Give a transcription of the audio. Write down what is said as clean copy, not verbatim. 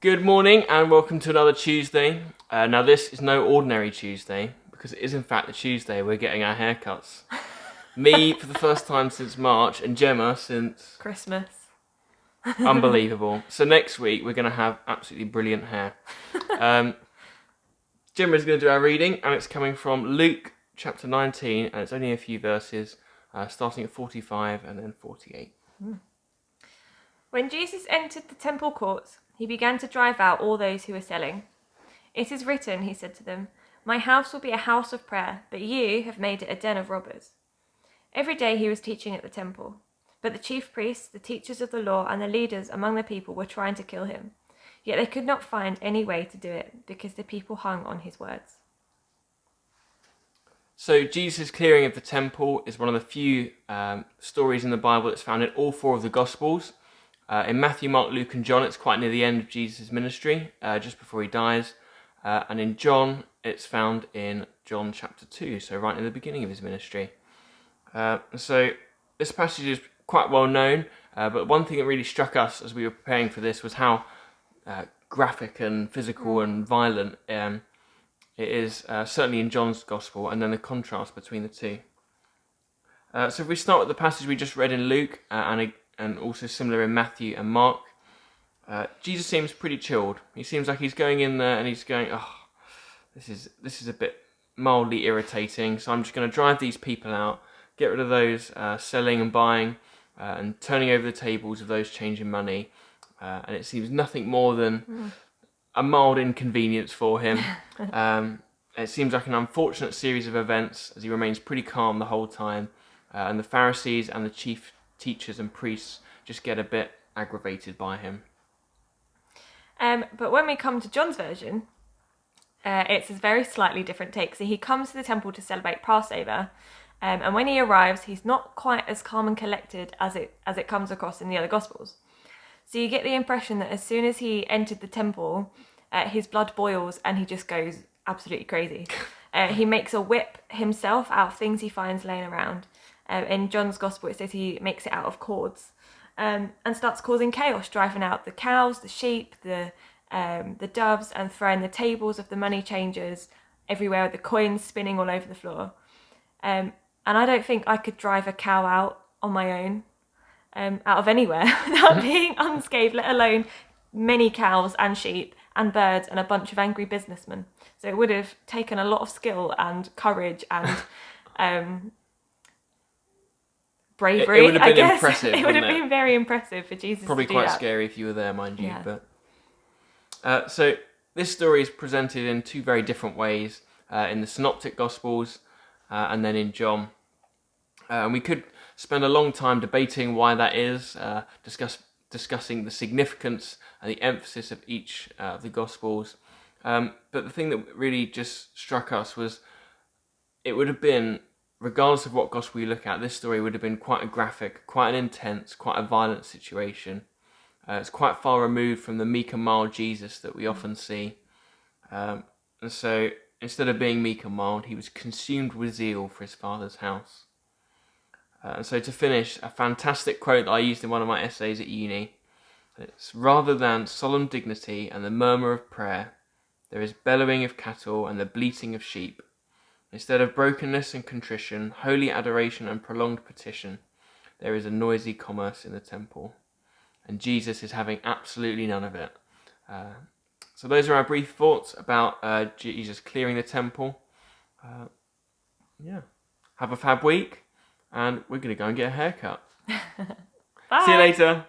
Good morning and welcome to another Tuesday. Now this is no ordinary Tuesday because it is in fact the Tuesday we're getting our haircuts. Me for the first time since March and Gemma since... Christmas. Unbelievable. So next week we're going to have absolutely brilliant hair. Gemma's going to do our reading and it's coming from Luke chapter 19 and it's only a few verses starting at 45 and then 48. When Jesus entered the temple courts, he began to drive out all those who were selling. "It is written," he said to them, "My house will be a house of prayer, but you have made it a den of robbers." Every day he was teaching at the temple, but the chief priests, the teachers of the law, and the leaders among the people were trying to kill him. Yet they could not find any way to do it, because the people hung on his words. So Jesus' clearing of the temple is one of the few stories in the Bible that's found in all four of the Gospels. In Matthew, Mark, Luke and John, it's quite near the end of Jesus' ministry, just before he dies. And in John, it's found in John chapter 2, so right in the beginning of his ministry. So this passage is quite well known, but one thing that really struck us as we were preparing for this was how graphic and physical and violent it is, certainly in John's Gospel, and then the contrast between the two. So if we start with the passage we just read in Luke, and also similar in Matthew and Mark, Jesus seems pretty chilled. He seems like he's going in there and he's going, this is a bit mildly irritating, so I'm just going to drive these people out, get rid of those selling and buying, and turning over the tables of those changing money. And it seems nothing more than a mild inconvenience for him. It seems like an unfortunate series of events as he remains pretty calm the whole time. And the Pharisees and the chief teachers and priests just get a bit aggravated by him. But when we come to John's version, it's a very slightly different take. So he comes to the temple to celebrate Passover, and when he arrives, he's not quite as calm and collected as it comes across in the other Gospels. So you get the impression that as soon as he entered the temple, his blood boils and he just goes absolutely crazy. He makes a whip himself out of things he finds laying around. In John's Gospel, it says he makes it out of cords, and starts causing chaos, driving out the cows, the sheep, the doves, and throwing the tables of the money changers everywhere, with the coins spinning all over the floor. And I don't think I could drive a cow out on my own, out of anywhere, without being unscathed, let alone many cows and sheep and birds and a bunch of angry businessmen. So it would have taken a lot of skill and courage and bravery. It would have been I guess. impressive. It would have been very impressive for Jesus Probably to do quite that. scary if you were there, mind you. Yeah. But so this story is presented in two very different ways, in the Synoptic Gospels and then in John. And we could spend a long time debating why that is, discussing the significance and the emphasis of each of the Gospels. But the thing that really just struck us was it would have been, regardless of what Gospel you look at, this story would have been quite a graphic, quite an intense, quite a violent situation. It's quite far removed from the meek and mild Jesus that we often see. And so instead of being meek and mild, he was consumed with zeal for his Father's house. And so to finish, a fantastic quote that I used in one of my essays at uni. It's, "Rather than solemn dignity and the murmur of prayer, there is bellowing of cattle and the bleating of sheep. Instead of brokenness and contrition, holy adoration and prolonged petition, there is a noisy commerce in the temple." And Jesus is having absolutely none of it. So those are our brief thoughts about Jesus clearing the temple. Have a fab week, and we're going to go and get a haircut. Bye. See you later.